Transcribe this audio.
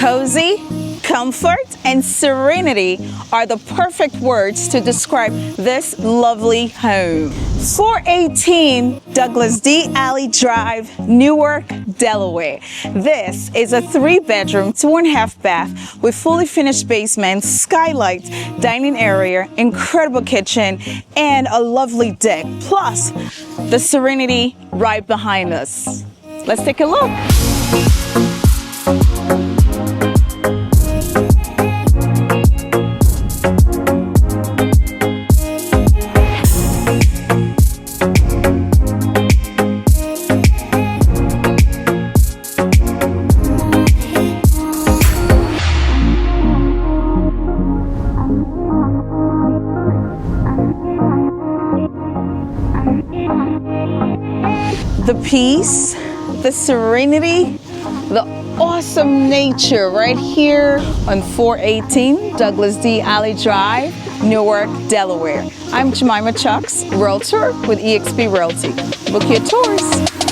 Cozy, comfort, and serenity are the perfect words to describe this lovely home. 418 Douglas D. Alley Drive, Newark, Delaware. This is a 3-bedroom, 2.5 bath with fully finished basement, skylights, dining area, incredible kitchen, and a lovely deck, plus the serenity right behind us. Let's take a look. The peace, the serenity, the awesome nature right here on 418 Douglas D. Alley Drive, Newark, Delaware. I'm Jemimah Chuks, Realtor with eXp Realty. Book your tours.